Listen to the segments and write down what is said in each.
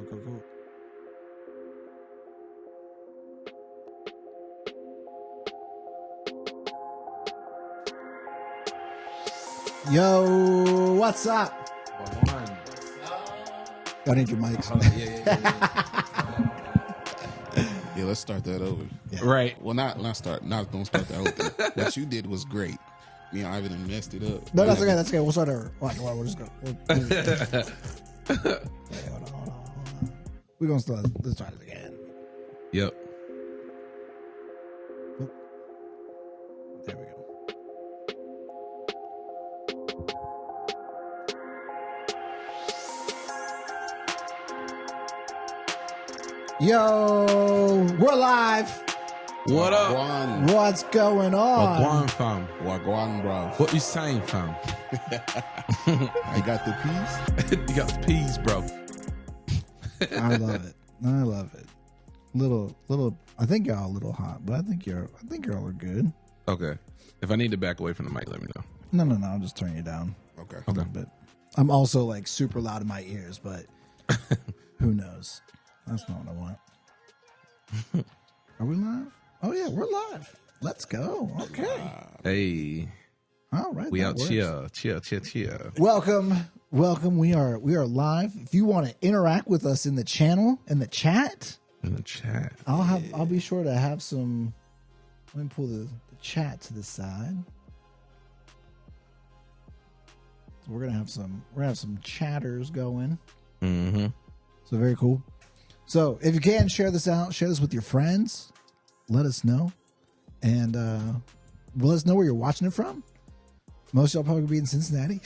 Cool. Yo, what's up? I need your mics. Yeah, let's start that over. Yeah. Right. Well, not gonna start that over. What you did was great. Me and Ivan messed it up. No, that's okay. That's okay. We'll start over. We'll just go. Hold on. We're gonna start. Let's try this again. Yep. There we go. Yo, we're live. What up? Wagwan. What's going on? Wagwan, fam. Wagwan, bro. What you saying, fam? I got the piece. You got the peas, bro. I love it. Little. I think y'all a little hot, but I think y'all are good. Okay. If I need to back away from the mic, let me know. No. I'll just turn you down Okay. a little bit. I'm also like super loud in my ears, but who knows? That's not what I want. Are we live? Oh yeah, we're live. Let's go. Okay. Hey, All right. we that out works. cheer. Welcome. We are live. If you want to interact with us in the channel, in the chat, In the chat. I'll be sure to have some. Let me pull the chat to the side. So we're gonna have some chatters going. Mm-hmm. So very cool. So if you can share this out, share this with your friends. Let us know, and let us know where you're watching it from. Most of y'all probably be in Cincinnati.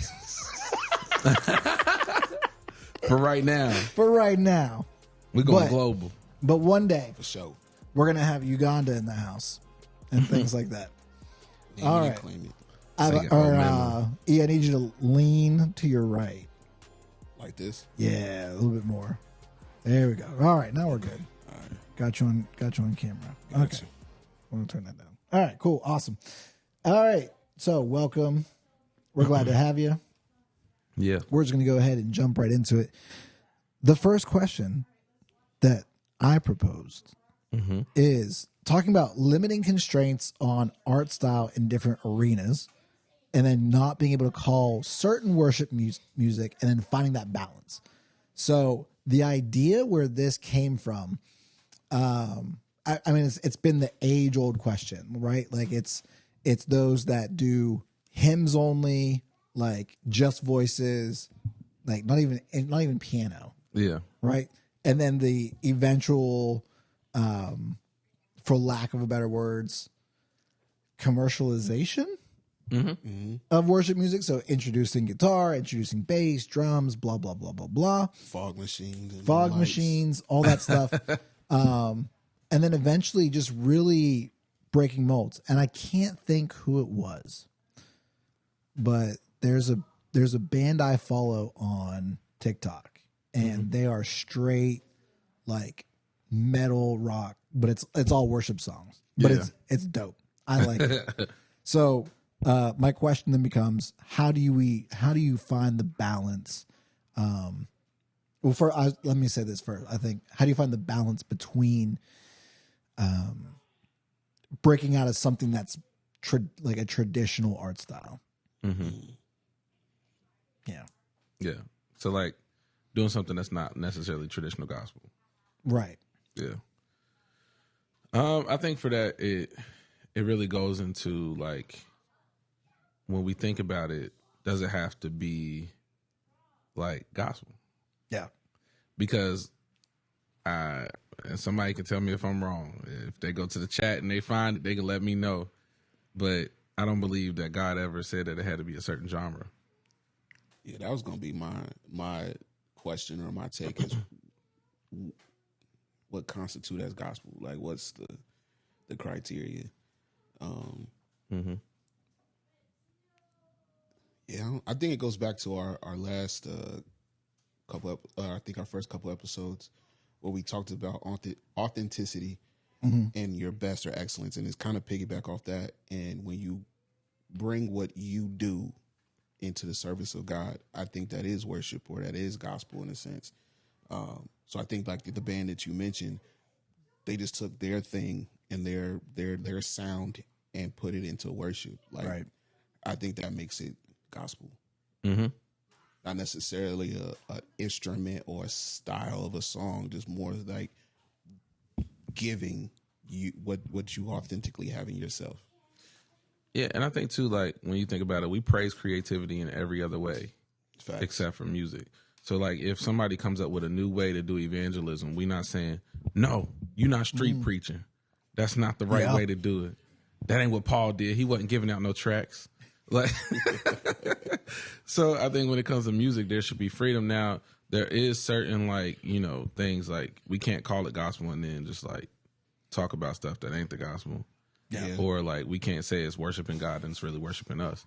For right now, But- we're going global. But one day For sure. we're gonna have Uganda in the house and things like that. Name All it and right. claim it. I need you to lean to your right. Like this. Yeah, a little bit more. There we go. All right, now we're good. All right. Got you on camera. Gotcha. Okay. I'm gonna turn that down. All right, cool, awesome. All right, so welcome. We're glad to have you. Yeah. We're just gonna go ahead and jump right into it. The first question that I proposed is talking about limiting constraints on art style in different arenas, and then not being able to call certain worship music, and then finding that balance. So the idea where this came from, I mean, it's been the age old question, right? Like it's those that do hymns only, like just voices, like not even piano, Yeah. right? And then the eventual, for lack of a better words, commercialization of worship music. So introducing guitar, introducing bass, drums, blah blah blah blah blah. Fog machines. And Fog lights. machines, all that stuff. And then eventually just really breaking molds. And I can't think who it was, but there's a band I follow on TikTok, and they are straight like metal rock, but it's all worship songs. But Yeah. it's dope. I like it. So my question then becomes, how do you find the balance? Let me say this first. I think, how do you find the balance between breaking out of something that's like a traditional art style? Yeah. Yeah. So like doing something that's not necessarily traditional gospel. Right. Yeah. I think for that it really goes into like when we think about it, does it have to be like gospel? Yeah. Because and somebody can tell me if I'm wrong. If they go to the chat and they find it, they can let me know. But I don't believe that God ever said that it had to be a certain genre. Yeah, that was gonna be my question or my take is what constitute as gospel? Like, what's the criteria? Yeah, I think it goes back to our last I think our first couple episodes where we talked about authenticity and your best or excellence, and it's kind of piggyback off that. And when you bring what you do into the service of God, I think that is worship, or that is gospel in a sense. So I think like the band that you mentioned, they just took their thing and their sound and put it into worship. Like, Right. I think that makes it gospel. Mm-hmm. Not necessarily a instrument or a style of a song, just more like giving you what you authentically have in yourself. Yeah, and I think too, like when you think about it, we praise creativity in every other way, Facts. except for music. So like if somebody comes up with a new way to do evangelism, we're not saying, no, you're not street preaching. That's not the right way to do it. That ain't what Paul did. He wasn't giving out no tracks. Like so I think when it comes to music, there should be freedom. Now, there is certain like, things like we can't call it gospel and then just like talk about stuff that ain't the gospel. Yeah. Or like we can't say it's worshiping God and it's really worshiping us.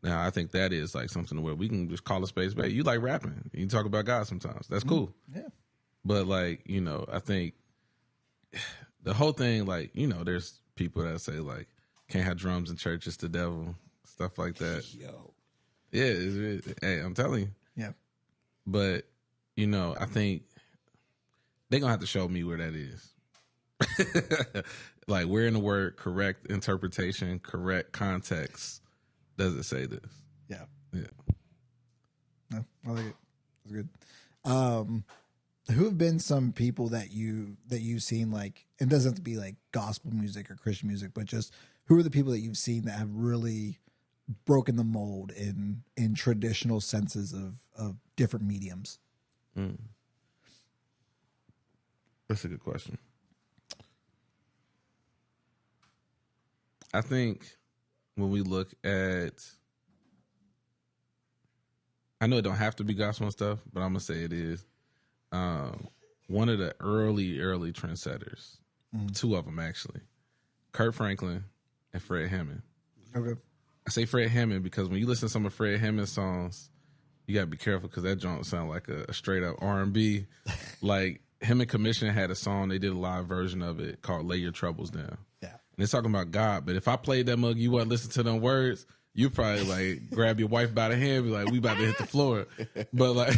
Now I think that is like something where we can just call a space back. You like rapping. You talk about God sometimes. That's cool. Yeah. But like, I think the whole thing, like, there's people that say like can't have drums in church, it's the devil, stuff like that. Yo. Yeah, hey, I'm telling you. Yeah. But, I think they're gonna have to show me where that is. Like, where in the word, correct interpretation, correct context, does it say this? Yeah. Yeah. No, I like it. It's good. Who have been some people that you've seen, like, it doesn't have to be like gospel music or Christian music, but just who are the people that you've seen that have really broken the mold in traditional senses of different mediums? That's a good question. I think when we look at, I know it don't have to be gospel and stuff, but I'm gonna say it is. One of the early trendsetters, two of them actually, Kurt Franklin and Fred Hammond. Okay. I say Fred Hammond because when you listen to some of Fred Hammond's songs, you gotta be careful because that joint sound like a straight up R&B. Like him and Commission had a song, they did a live version of it called "Lay Your Troubles Down." Yeah. And it's talking about God, but if I played that mug, you wouldn't listen to them words. You probably like grab your wife by the hand, and be like, "We about to hit the floor." But like,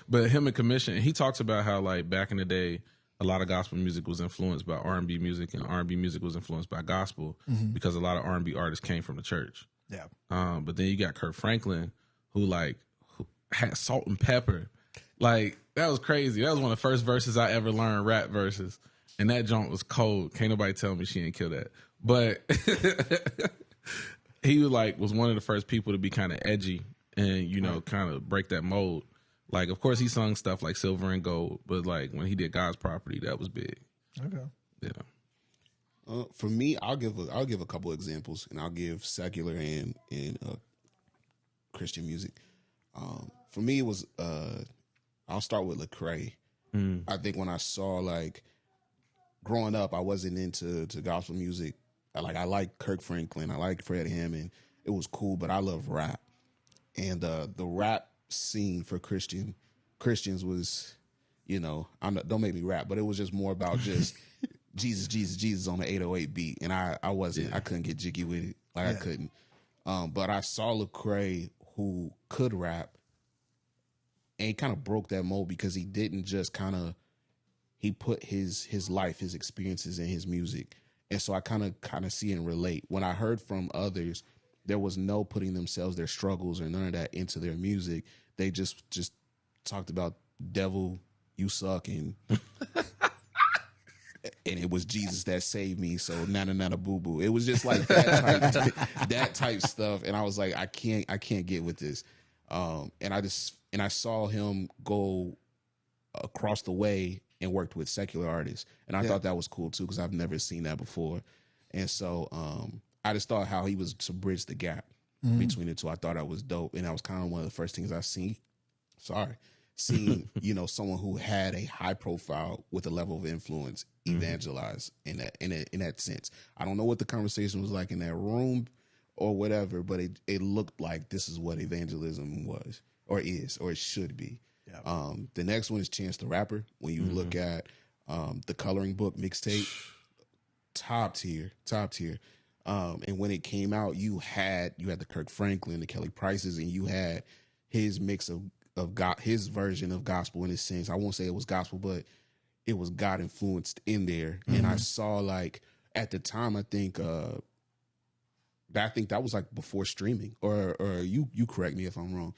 but him and Commission, he talks about how like back in the day, a lot of gospel music was influenced by R&B music, and R&B music was influenced by gospel because a lot of R&B artists came from the church. Yeah. But then you got Kurt Franklin, who had Salt and Pepper. Like that was crazy. That was one of the first verses I ever learned, rap verses. And that joint was cold. Can't nobody tell me she ain't kill that. But he was one of the first people to be kind of edgy and, kind of break that mold. Like, of course, he sung stuff like Silver and Gold, but like when he did God's Property, that was big. Okay. Yeah. For me, I'll give a couple examples, and I'll give secular and Christian music. For me, it was I'll start with Lecrae. I think when I saw growing up, I wasn't into gospel music. I like Kirk Franklin. I like Fred Hammond. It was cool, but I love rap. And the rap scene for Christians was, don't make me rap, but it was just more about just Jesus, Jesus, Jesus on the 808 beat. And I couldn't get jiggy with it. I couldn't. But I saw Lecrae, who could rap, and he kind of broke that mold because he didn't just he put his life, his experiences in his music. And so I kind of see and relate. When I heard from others, there was no putting themselves, their struggles or none of that into their music. They just talked about devil, you suck, and it was Jesus that saved me. So nana boo boo. It was just like that type stuff. And I was like, I can't get with this. And I saw him go across the way and worked with secular artists. And I thought that was cool too, because I've never seen that before. And so I just thought how he was to bridge the gap between the two. I thought that was dope. And that was kind of one of the first things I seen, someone who had a high profile with a level of influence evangelize in that sense. I don't know what the conversation was like in that room or whatever, but it looked like this is what evangelism was or is, or it should be. Yeah. The next one is Chance the Rapper. When you look at the Coloring Book mixtape, top tier. And when it came out, you had the Kirk Franklin, the Kelly Prices, and you had his mix of of God, his version of gospel in a sense. I won't say it was gospel, but it was God influenced in there. And I saw like at the time, I think that was like before streaming, or you correct me if I'm wrong.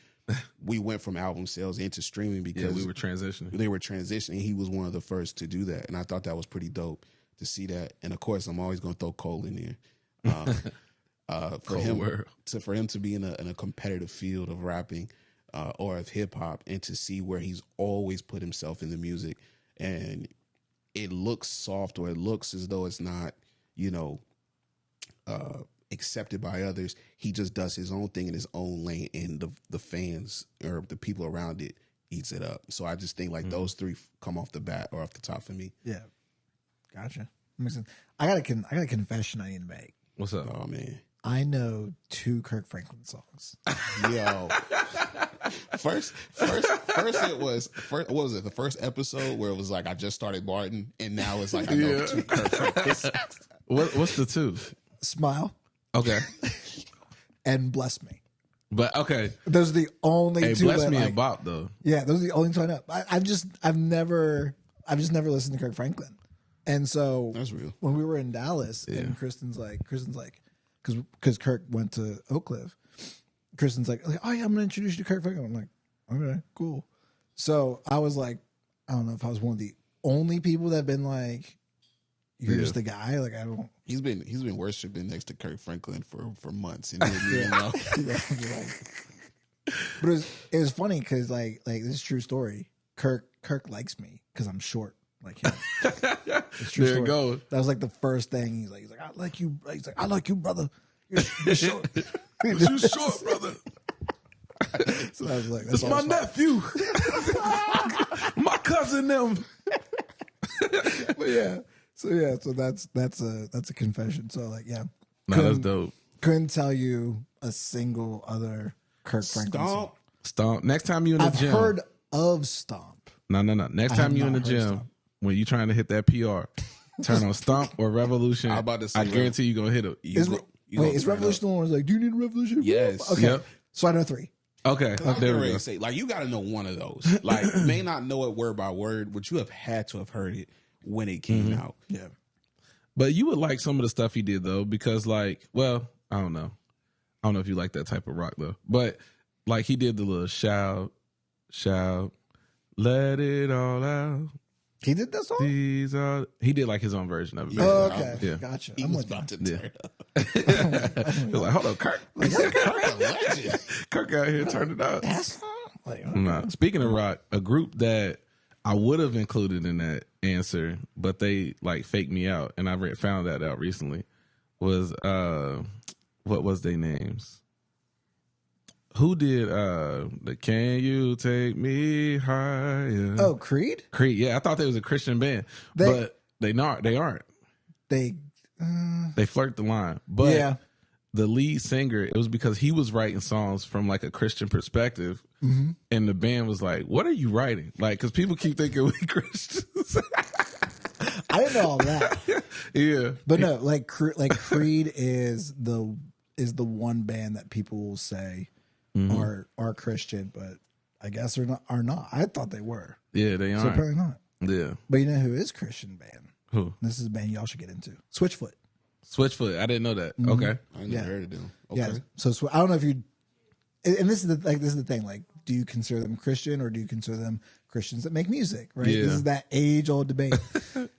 We went from album sales into streaming because we were transitioning. They were transitioning. He was one of the first to do that, and I thought that was pretty dope to see that. And of course, I'm always going to throw Cole in there. For him to be in a competitive field of rapping or of hip hop, and to see where he's always put himself in the music, and it looks soft, or it looks as though it's not, accepted by others. He just does his own thing in his own lane, and the fans or the people around it eats it up. So I just think like those three come off the bat or off the top for me. Yeah, gotcha. I got a confession I need to make. What's up? Oh man, I know 2 Kirk Franklin songs. Yo, first it was what was it? The first episode where it was like I just started Barton, and now it's like I know 2 Kirk Franklin songs. What's the 2? Smile. Okay. And Bless Me. But okay. Those are the only 2 Bless that, Me like, and Bop though. Yeah, those are the only 2 I know. I've just never listened to Kirk Franklin. And so That's real. when we were in Dallas and Kristen's like, because Kirk went to Oak Cliff, Kristen's like, oh yeah, I'm gonna introduce you to Kirk Franklin. I'm like, okay, cool. So I was like, I don't know if I was one of the only people that have been like, you're just the guy. Like I don't. He's been worshiping next to Kirk Franklin for months, and didn't even know. But it was funny because like this is a true story. Kirk likes me because I'm short like him. It's true There story. it goes. That was like the first thing. He's like I like you. He's like I like you, brother. You're short. You short, brother. So I was like, It's my nephew. My cousin them. But yeah. So that's a confession. So like No, that's dope. Couldn't tell you a single other Kirk Franklin song. Stomp. Next time you in the I've gym. heard of Stomp. No. Next time you in the not heard gym, Stomp. when you trying to hit that PR, turn on Stomp or Revolution. I'm about to say I guarantee you gonna hit it. Is Revolution the one where it's like, do you need a revolution? Yes. Okay. Yep. So I know 3. Okay. There we go. Say, like you got to know one of those. Like you may not know it word by word, but you have had to have heard it when it came out. Yeah. But you would like some of the stuff he did though, because like, well, I don't know. I don't know if you like that type of rock though. But like he did the little shout, let it all out. He did that song? He did like his own version of it. Oh, okay. Yeah. Gotcha. He I'm was with about you. to turn up. He was like, hold on, Kirk. Kirk out here turned it out. That song? Like, okay. Nah. Speaking of rock, a group that I would have included in that answer, but they like faked me out, and I found that out recently, was what was their names? Who did the Can You Take Me Higher? Oh, Creed? Creed, yeah. I thought they was a Christian band, but they aren't. They flirt the line. But yeah. the lead singer, it was because he was writing songs from like a Christian perspective, and the band was like, "What are you writing?" Like, because people keep thinking we Christians. I didn't know all that. Yeah, But no, like Creed is the one band that people will say are Christian, but I guess are not. I thought they were. Yeah, they So are. apparently not. Yeah. But you know who is Christian band? Who? This is a band y'all should get into. Switchfoot. Switchfoot. I didn't know that. Okay. I never heard of them. Okay. Yeah. So I don't know if you. And this is the thing. Like, do you consider them Christian or do you consider them Christians that make music? Right. Yeah. This is that age old debate. But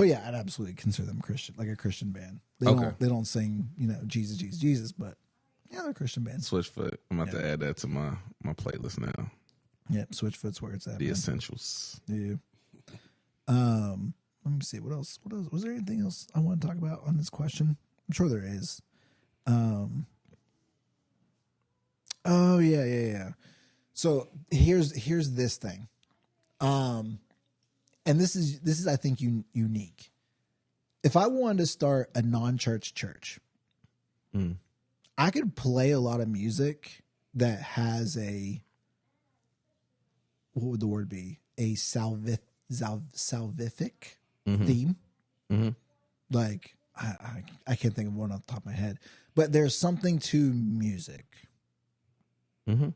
yeah, I'd absolutely consider them Christian, like a Christian band. They don't sing, Jesus, Jesus, Jesus, but yeah, they're Christian bands. Switchfoot. I'm about to add that to my playlist now. Yep, Switchfoot's where it's at. The man. essentials. Yeah. Let me see what else. Was there anything else I want to talk about on this question? I'm sure there is. Oh yeah. So here's this thing. And this is I think unique. If I wanted to start a non-church church, I could play a lot of music that has what would the word be? A salvific theme. Mm-hmm. Like I can't think of one off the top of my head, but there's something to music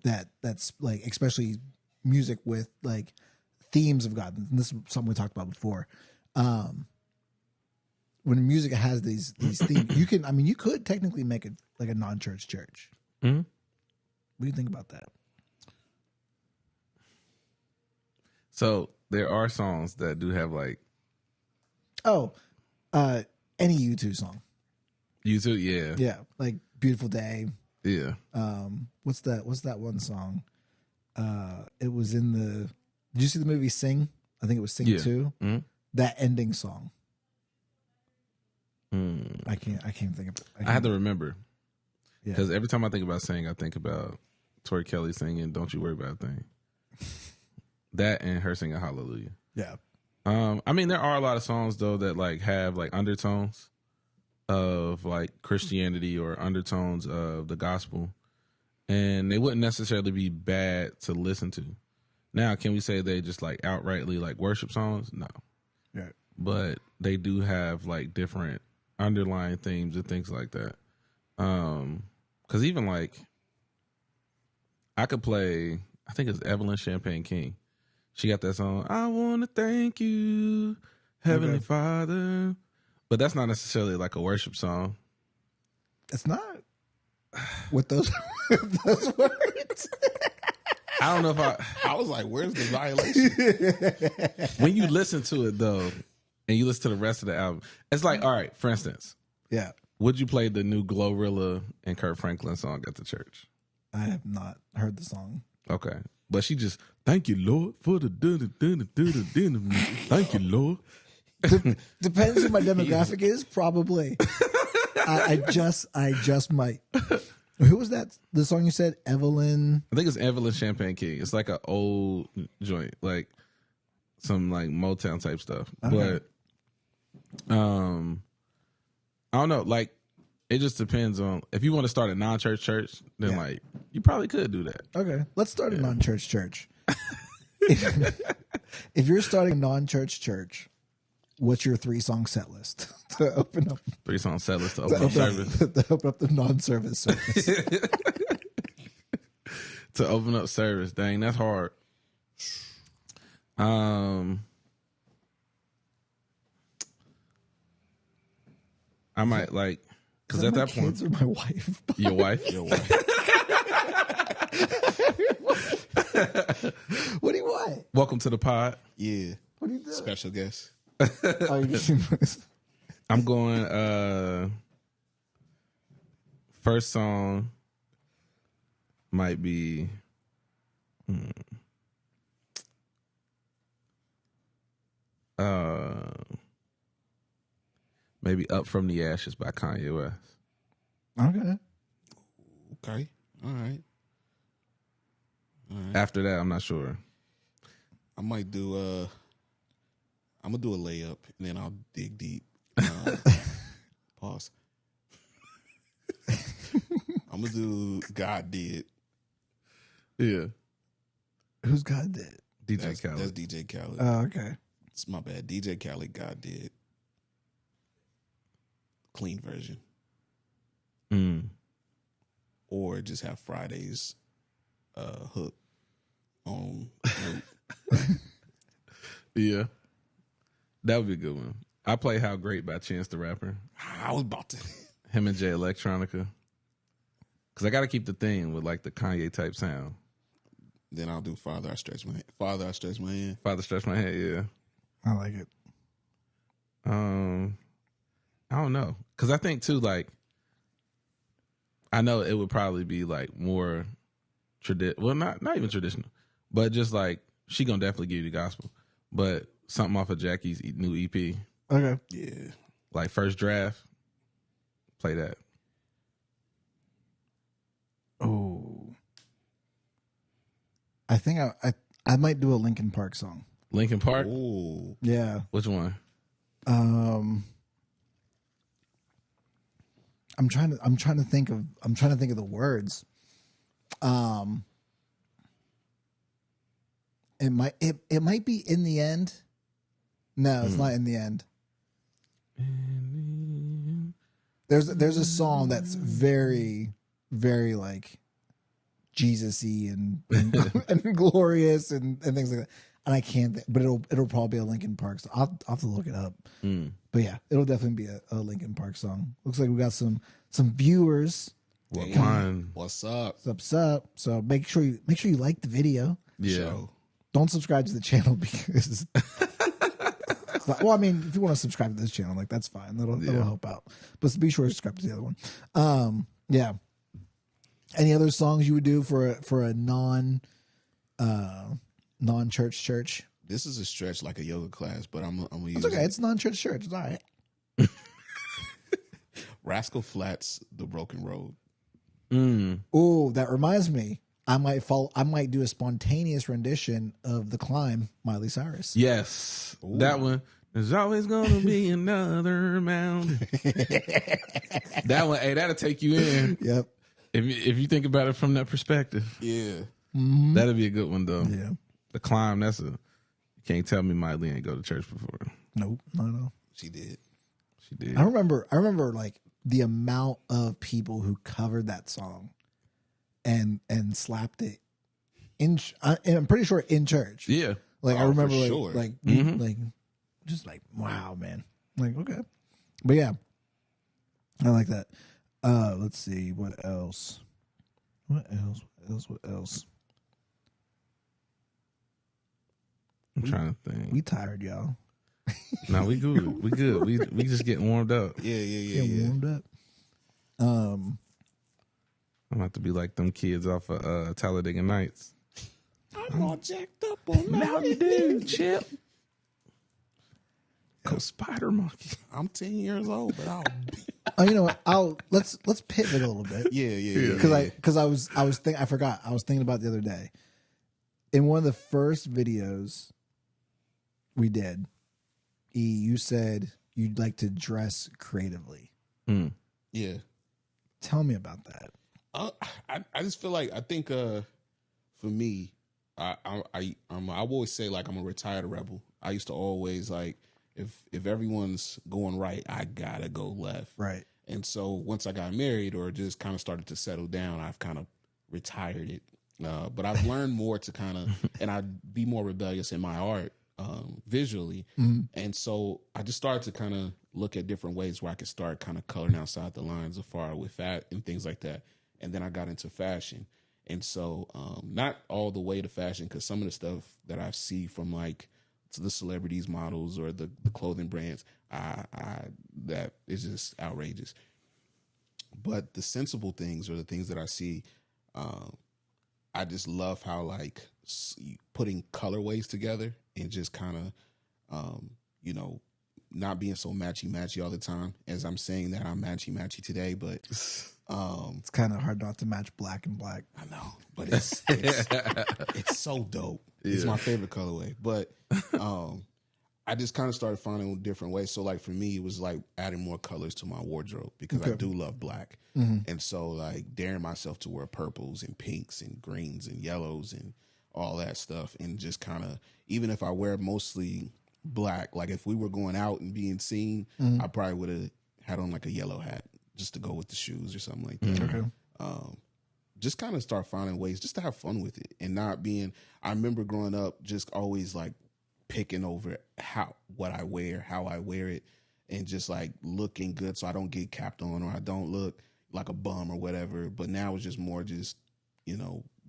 that's like, especially music with like themes of God. And this is something we talked about before. When music has these themes, you could technically make it like a non-church church. Mm-hmm. What do you think about that? So there are songs that do have like, any U2 song. U2, yeah. Yeah, like Beautiful Day. Yeah. What's that one song? It was in the. Did you see the movie Sing? I think it was Sing 2. Mm-hmm. That ending song. Mm. I can't think of it. I had to remember. Yeah. Because every time I think about Sing, I think about Tori Kelly singing "Don't You Worry About a Thing." That and her singing "Hallelujah." Yeah. I mean, there are a lot of songs though that like have like undertones of like Christianity or undertones of the gospel, and they wouldn't necessarily be bad to listen to. Now, can we say they just like outrightly like worship songs? No. Yeah. But they do have like different underlying themes and things like that. Because even like I could play, I think it's Evelyn Champagne King. She got that song, I want to thank you, Heavenly Father. But that's not necessarily like a worship song. It's not. With those, those words. I don't know if I was like, where's the violation? when you listen to it though, and you listen to the rest of the album, it's like, all right, for instance, Yeah. would you play the new Glorilla and Kurt Franklin song at the church? I have not heard the song. Okay. But she just, thank you, Lord, for the thank you, Lord. Depends who my demographic is, probably. I just might. Who was that? The song you said, Evelyn? I think it's Evelyn Champagne King. It's like an old joint, like some like Motown type stuff. Okay. But I don't know. Like it just depends on if you want to start a non-church church, then like you probably could do that. Okay, let's start a non-church church. If you're starting a non-church church, what's your 3-song set list to open up? 3-song set list to open up service. To open up the non-service service. To open up service. Dang, that's hard. I might like, because at that point, kids or my wife. your wife. What do you want? Welcome to the pod. Yeah. What do you do? Special guest. Oh, you just I'm going. First song might be. Maybe "Up from the Ashes" by Kanye West. Okay. Okay. All right. After that, I'm not sure. I might do I'm gonna do a layup and then I'll dig deep. Pause. I'm gonna do God Did. Yeah. Who's God Did? DJ Khaled. That's DJ Khaled. Oh, okay. It's my bad. DJ Khaled, God Did. Clean version. Or just have Friday's hook on Yeah. That would be a good one. I play How Great by Chance the Rapper. I was about to. Him and Jay Electronica. Because I got to keep the thing with like the Kanye type sound. Then I'll do Father, I Stretch My Hand. Father, I Stretch My Hand. Father Stretch My Hand, yeah. I like it. I don't know. Because I think too, like, I know it would probably be like more traditional. Well, not even traditional, but just like, she gonna definitely give you the gospel. But something off of Jackie's new EP. Okay. Yeah. Like First Draft. Play that. Oh. I think I might do a Linkin Park song. Linkin Park? Oh. Yeah. Which one? I'm trying to think of the words. It might be In the End. No, it's not In the End. There's a song that's very, very like Jesus-y and glorious and things like that. And I can't, but it'll probably be a Linkin Park song. I'll have to look it up. But yeah, it'll definitely be a Linkin Park song. Looks like we got some viewers. What's up? What's up? So make sure you like the video. Yeah. So, Don't subscribe to the channel because well, I mean, if you want to subscribe to this channel, like that's fine. That'll help out. But be sure to subscribe to the other one. Yeah. Any other songs you would do for a non-church church? this is a stretch like a yoga class, but I'm gonna use It's okay. It's non-church church. It's all right. Rascal Flatts, The Broken Road. Oh, that reminds me. I might do a spontaneous rendition of The Climb, Miley Cyrus. Yes. That one. There's always gonna be another mound. That one, hey, that'll take you in. Yep. If you think about it from that perspective. Yeah. That'll be a good one though. Yeah. The Climb, you can't tell me Miley ain't go to church before. Nope. No. She did. She did. I remember like the amount of people who covered that song and slapped it I'm pretty sure in church. Yeah. Like I remember like sure. like just like wow, man. Like okay. But yeah. I like that. Let's see what else. What else? I'm trying to think. We tired, y'all. No, we good. We good. We just getting warmed up. Yeah. Warmed up. I'm about to be like them kids off of Talladega Nights. I'm all jacked up on Mountain Dew, Chip. Go Spider Monkey. I'm 10 years old, but I'll be. Oh, you know what? Let's pivot a little bit. Yeah. Because I was I forgot. I was thinking about it the other day. In one of the first videos we did, you said you'd like to dress creatively. Yeah. Tell me about that. I just feel like I think for me, I always say like I'm a retired rebel. I used to always like if everyone's going right, I gotta go left. Right. And so once I got married or just kind of started to settle down, I've kind of retired it. But I've learned more to kind of, and I'd be more rebellious in my art visually. And so I just started to kind of look at different ways where I could start kind of coloring outside the lines of far with fat and things like that. And then I got into fashion. And so not all the way to fashion, because some of the stuff that I see from like the celebrities, models, or the clothing brands, that is just outrageous. But the sensible things or the things that I see, I just love how like putting colorways together and just kind of, not being so matchy all the time. As I'm saying that I'm matchy today, but It's kind of hard not to match black and black. I know, but it's so dope. Yeah. It's my favorite colorway. But I just kind of started finding different ways. So like for me, it was like adding more colors to my wardrobe because I do love black. And so like daring myself to wear purples and pinks and greens and yellows and all that stuff. And just kind of, even if I wear mostly black, like if we were going out and being seen, I probably would have had on like a yellow hat just to go with the shoes or something like that. Okay. Just kind of start finding ways just to have fun with it and not being, I remember growing up just always like picking over what I wear, how I wear it, and just like looking good so I don't get capped on or I don't look like a bum or whatever. But now it's just more just,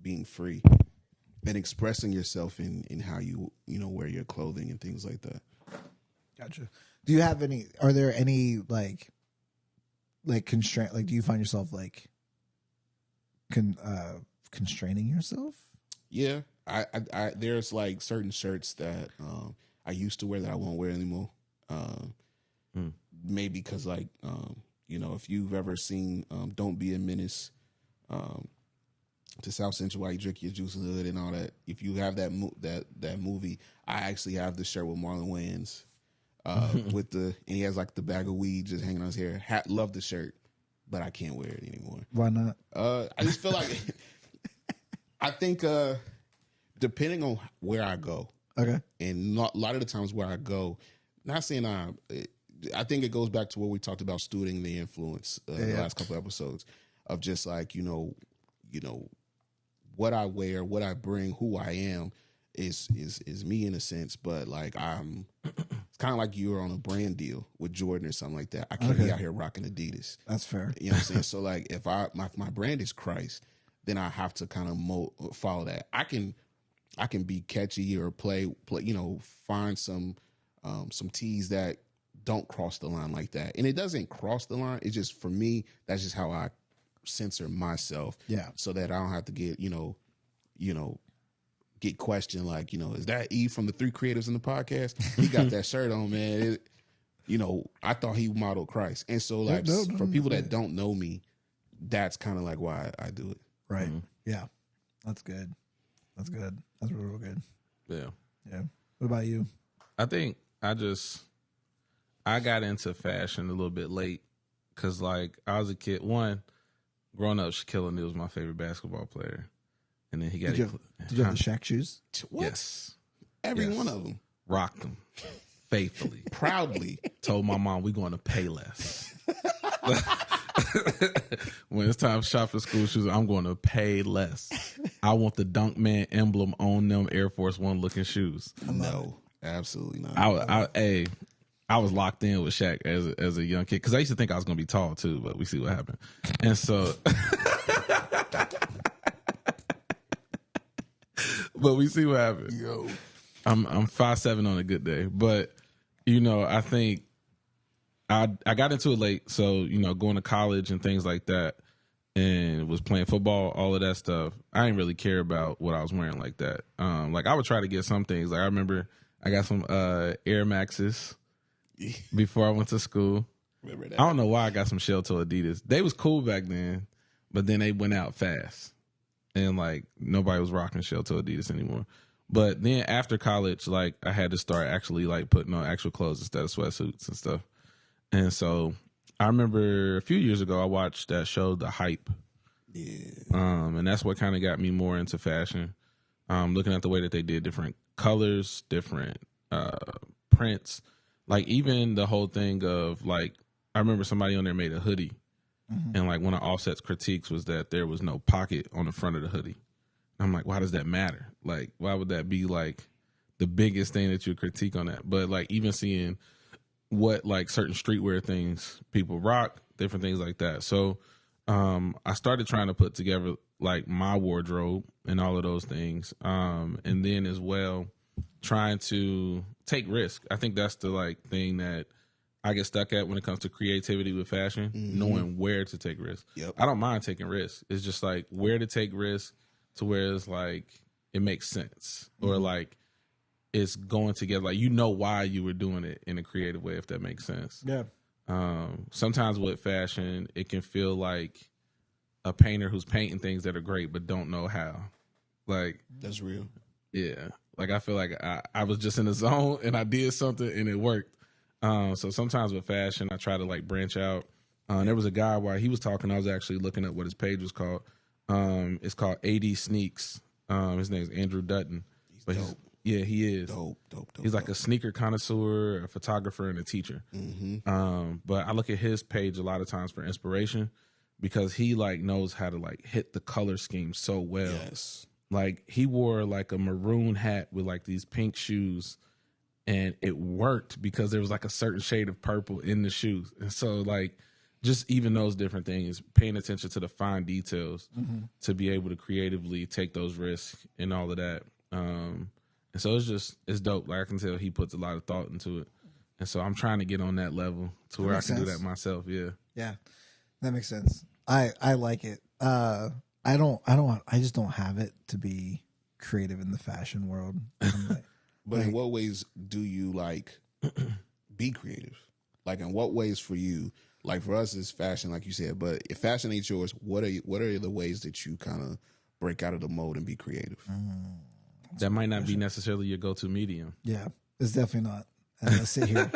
being free and expressing yourself in how you wear your clothing and things like that. Gotcha. Do you have are there any like constraint, like do you find yourself like constraining yourself? Yeah. I there's like certain shirts that I used to wear that I won't wear anymore. Maybe because like if you've ever seen Don't Be a Menace to South Central while you drink your juice in the hood and all that, if you have that movie, I actually have the shirt with Marlon Wayans and he has like the bag of weed just hanging on his hair. Love the shirt, but I can't wear it anymore. Why not? I just feel like I think depending on where I go, okay, and a lot of the times where I go, not saying I think it goes back to what we talked about stewarding the influence the last couple episodes of just like what I wear, what I bring, who I am is me in a sense. But like it's kind of like you're on a brand deal with Jordan or something like that. I can't be out here rocking Adidas. That's fair. You know what I'm saying? So like if my brand is Christ, then I have to kind of follow that. I can be catchy or play, find some tees that don't cross the line like that. And it doesn't cross the line. It's just, for me, that's just how I censor myself. Yeah. So that I don't have to get, get questioned like, is that E from the Three Creatives in the podcast? He got that shirt on, man. I thought he modeled Christ. And so like for people that don't know me, that's kind of like why I do it. Right. Mm-hmm. Yeah. That's good. That's good. That's real good. Yeah. Yeah. What about you? I think I got into fashion a little bit late because, like, I was a kid. One, growing up, Shaquille O'Neal was my favorite basketball player. And then he got... Did you have the Shaq shoes? What? Yes. Every one of them. Rocked them. Faithfully. Proudly. Told my mom, we're going to pay less. When it's time to shop for school shoes, I'm going to pay less. I want the Dunk Man emblem on them Air Force One looking shoes. No, absolutely not. I was locked in with Shaq as a young kid because I used to think I was going to be tall too, but we see what happened. And so, but we see what happened. Yo, I'm 5'7" on a good day, but I think I got into it late. So going to college and things like that, and was playing football, all of that stuff. I didn't really care about what I was wearing like that. Like I would try to get some things. Like I remember I got some Air Maxes before I went to school. Remember that? I don't know why I got some shell toe Adidas. They was cool back then, but then they went out fast, and like nobody was rocking shell toe Adidas anymore. But then after college, like I had to start actually like putting on actual clothes instead of sweatsuits and stuff. And so I remember a few years ago I watched that show, The Hype. Yeah. And that's what kind of got me more into fashion. Looking at the way that they did different colors, different prints. Like even the whole thing of like, I remember somebody on there made a hoodie. Mm-hmm. And like one of Offset's critiques was that there was no pocket on the front of the hoodie. I'm like, why does that matter? Like, why would that be like the biggest thing that you critique on that? But like even seeing what like certain streetwear things people rock, different things like that. So I started trying to put together like my wardrobe and all of those things. And then as well, trying to take risk. I think that's the like thing that I get stuck at when it comes to creativity with fashion, knowing where to take risks. Yep. I don't mind taking risks. It's just like where to take risks to where it's like it makes sense or like it's going together. Like why you were doing it in a creative way, if that makes sense. Yeah. Sometimes with fashion, it can feel like a painter who's painting things that are great but don't know how. Like that's real. Yeah. Like I feel like I was just in the zone and I did something and it worked. So sometimes with fashion, I try to like branch out. There was a guy while he was talking, I was actually looking at what his page was called. It's called AD Sneaks. His name is Andrew Dutton. He's dope. He is. Dope. He's like a sneaker connoisseur, a photographer, and a teacher. Mm-hmm. But I look at his page a lot of times for inspiration because he like knows how to like hit the color scheme so well. Yes. Like he wore like a maroon hat with like these pink shoes, and it worked because there was like a certain shade of purple in the shoes. And so like just even those different things, paying attention to the fine details to be able to creatively take those risks and all of that. And so it's dope. Like I can tell he puts a lot of thought into it. And so I'm trying to get on that level to where I can do that myself. Yeah. Yeah. That makes sense. I like it. I just don't have it to be creative in the fashion world. But in what ways do you like be creative? Like in what ways for you? Like for us, it's fashion, like you said. But if fashion ain't yours, what are the ways that you kind of break out of the mold and be creative? That might not be necessarily your go-to medium. Yeah, it's definitely not. And I sit here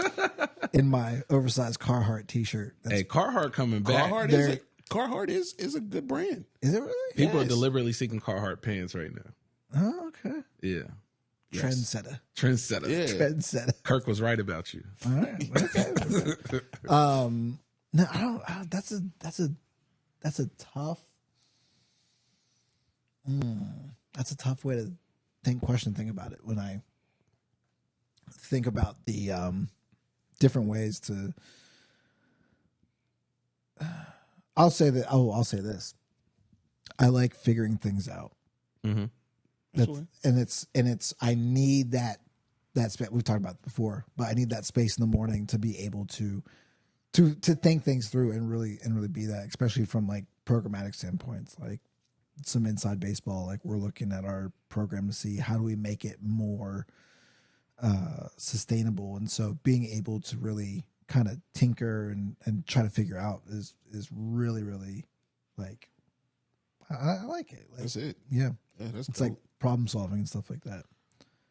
in my oversized Carhartt t-shirt. Hey, Carhartt coming back. Carhartt is a good brand. Is it really? People are deliberately seeking Carhartt pants right now. Oh, okay. Yeah. Trendsetter. Yeah. Trendsetter. Kirk was right about you. All right. Okay. No, I don't. That's a tough. That's a tough way to think about it. When I think about the different ways to, I'll say this. I like figuring things out. Mm-hmm. It's I need that space. We've talked about it before, but I need that space in the morning to be able to think things through and really be that, especially from like programmatic standpoints, like some inside baseball. Like we're looking at our program to see how do we make it more sustainable, and so being able to really kind of tinker and try to figure out is really like I like it. Like, that's it. Yeah, that's it's dope. like problem solving and stuff like that.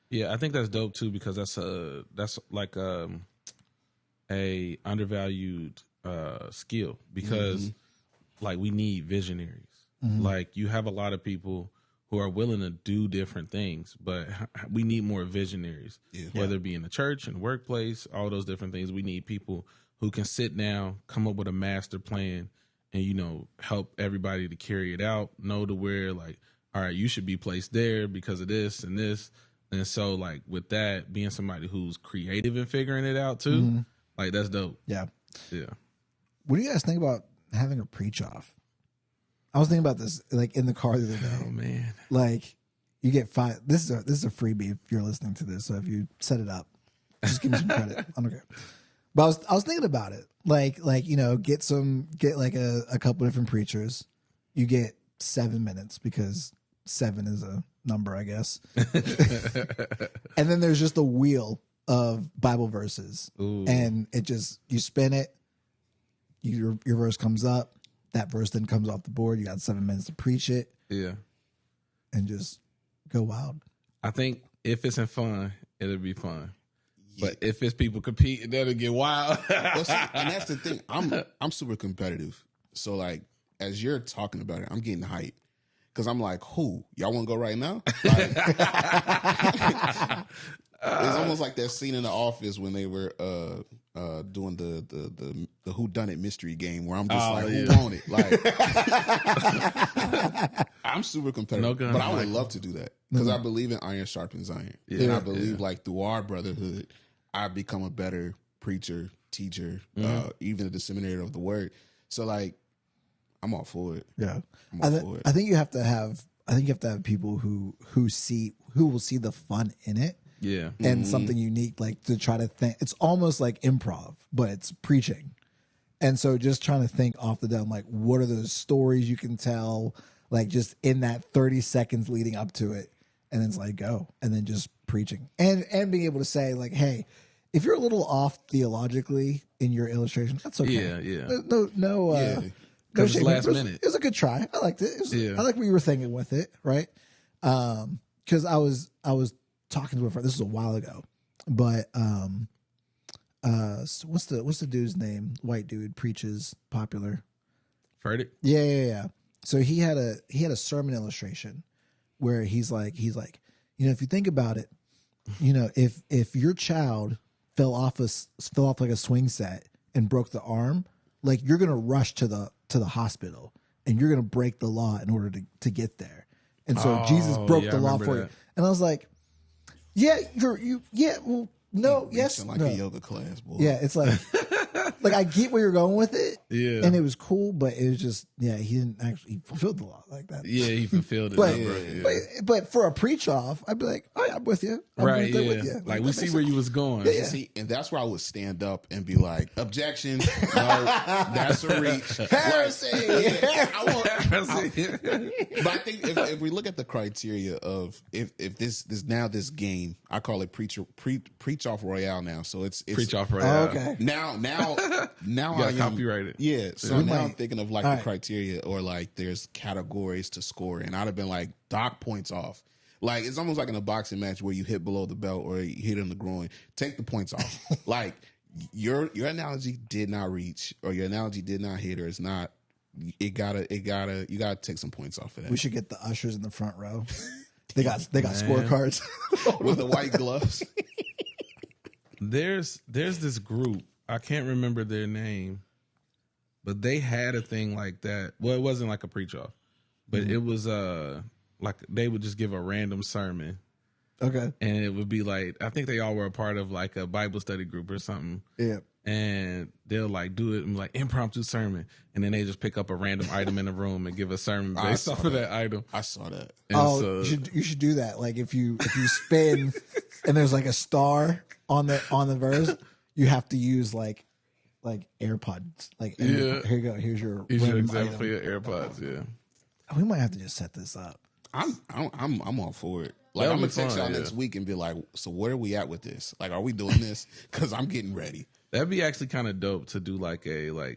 Yeah, I think that's dope too, because that's like a undervalued skill, because like we need visionaries. Like you have a lot of people who are willing to do different things, but we need more visionaries, whether it be in the church, in the workplace, all those different things. We need people who can sit down, come up with a master plan, and, you know, help everybody to carry it out, know to where, like, all right, you should be placed there because of this and this. And so, like, with that, being somebody who's creative and figuring it out too, like, that's dope. Yeah. Yeah. What do you guys think about having a preach off? I was thinking about this like in the car the other day. Oh man. Like you get 5. This is a freebie if you're listening to this. So if you set it up, just give me some credit. I don't care. But I was thinking about it. Like you know, get like a couple different preachers. You get 7 minutes because 7 is a number, I guess. And then there's just a wheel of Bible verses. Ooh. And it just, you spin it, your verse comes up, that verse then comes off the board. You got 7 minutes to preach it. Yeah. And just go wild. I think if it's in fun, it'll be fun. Yeah. But if it's people competing, that'll get wild. Well, see, and that's the thing. I'm super competitive. So like, as you're talking about it, I'm getting hyped. Because I'm like, who? Y'all want to go right now? Like, it's almost like that scene in The Office when they were doing the whodunit mystery game where I'm just who want it? Like, I'm super competitive, but I would love to do that because I believe in iron sharpens iron, and I believe like through our brotherhood, I become a better preacher, teacher, even a disseminator of the word. So like, I'm all for it. Yeah, I'm all for it. I think you have to have people who will see the fun in it. Yeah. And something unique, like to try to think. It's almost like improv, but it's preaching. And so just trying to think off the dome, like what are those stories you can tell, like just in that 30 seconds leading up to it. And then it's like, go. And then just preaching. And being able to say like, hey, if you're a little off theologically in your illustration, that's okay. Yeah, yeah. No, because it's last minute. It was a good try. I liked it. I like what you were thinking with it, right? Because I was talking to a friend. This was a while ago, but what's the dude's name? White dude, preaches, popular. Furtick? Yeah. So he had a sermon illustration where he's like, you know, if you think about it, you know, if your child fell off like a swing set and broke the arm, like you're gonna rush to the hospital and you're gonna break the law in order to get there. And so Jesus broke the law for you. And I was like, yeah, yes, like no. a yoga class, boy. Yeah, it's like I get where you're going with it. Yeah. And it was cool, but it was just, he didn't actually fulfill the law like that. Yeah, he fulfilled it. But for a preach off, I'd be like, oh yeah, I'm with you. I'm right, there yeah. with you. Like we see where you was going. Yeah. See, and that's where I would stand up and be like, objection, no, that's a reach. Heresy. But I think if we look at the criteria of if this game, I call it preach off royale now. So it's preach off royale. Oh, okay. Now you gotta copyright it. Yeah. So now I'm thinking of like the criteria or like there's categories to score, and I'd have been like dock points off. Like it's almost like in a boxing match where you hit below the belt or you hit in the groin. Take the points off. Like your analogy did not reach, or your analogy did not hit, or it's not. You gotta take some points off of that. We should get the ushers in the front row. They got scorecards with the white gloves. There's this group, I can't remember their name, but they had a thing like that. Well, it wasn't like a preach off, but it was Like they would just give a random sermon. Okay. And it would be like, I think they all were a part of like a Bible study group or something. Yeah. And they'll like do it and like impromptu sermon. And then they just pick up a random item in the room and give a sermon based off of that item. I saw that. And so, you should do that. Like if you spin and there's like a star on the verse, you have to use like AirPods. Like here you go. Here's your example item. for your AirPods. Yeah. We might have to just set this up. I'm all for it. Like I'm gonna text y'all next week and be like, so where are we at with this? Like, are we doing this? Because I'm getting ready. That'd be actually kind of dope to do like a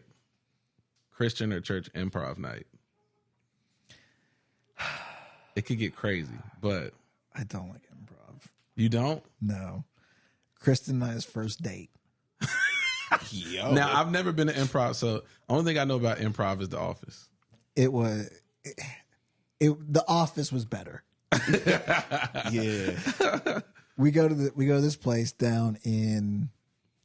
Christian or church improv night. It could get crazy, but I don't like improv. You don't? No. Kristen and I's first date. Yo. Now I've never been to improv, so only thing I know about improv is The Office. It was The Office was better. Yeah. We go to this place down in,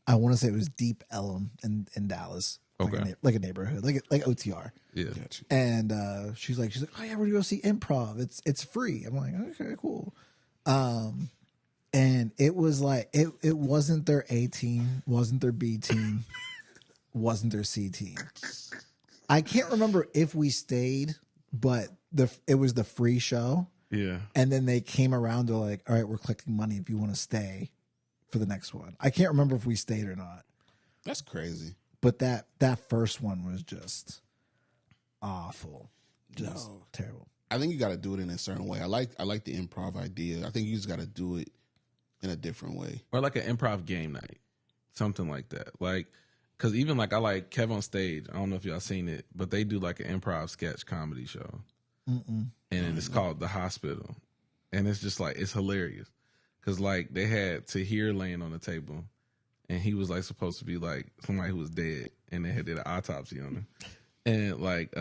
I want to say it was Deep Ellum in Dallas. Okay. Like a neighborhood, like OTR. Yeah. Gotcha. And she's like, oh yeah, we're gonna go see improv. It's free. I'm like, okay, cool. And it was like it wasn't their A team, wasn't their B team, wasn't their C team. I can't remember if we stayed, but it was the free show. Yeah. And then they came around to like, all right, we're collecting money if you want to stay for the next one. I can't remember if we stayed or not. That's crazy. But that first one was just awful. Just terrible. I think you got to do it in a certain way. I like the improv idea. I think you just got to do it in a different way. Or like an improv game night. Something like that. Like, because even like I like Kev on Stage. I don't know if y'all seen it, but they do like an improv sketch comedy show. And it's called The Hospital. And it's just like, it's hilarious. Because like they had Tahir laying on the table. And he was like supposed to be like somebody who was dead. And they had did an autopsy on him. And like,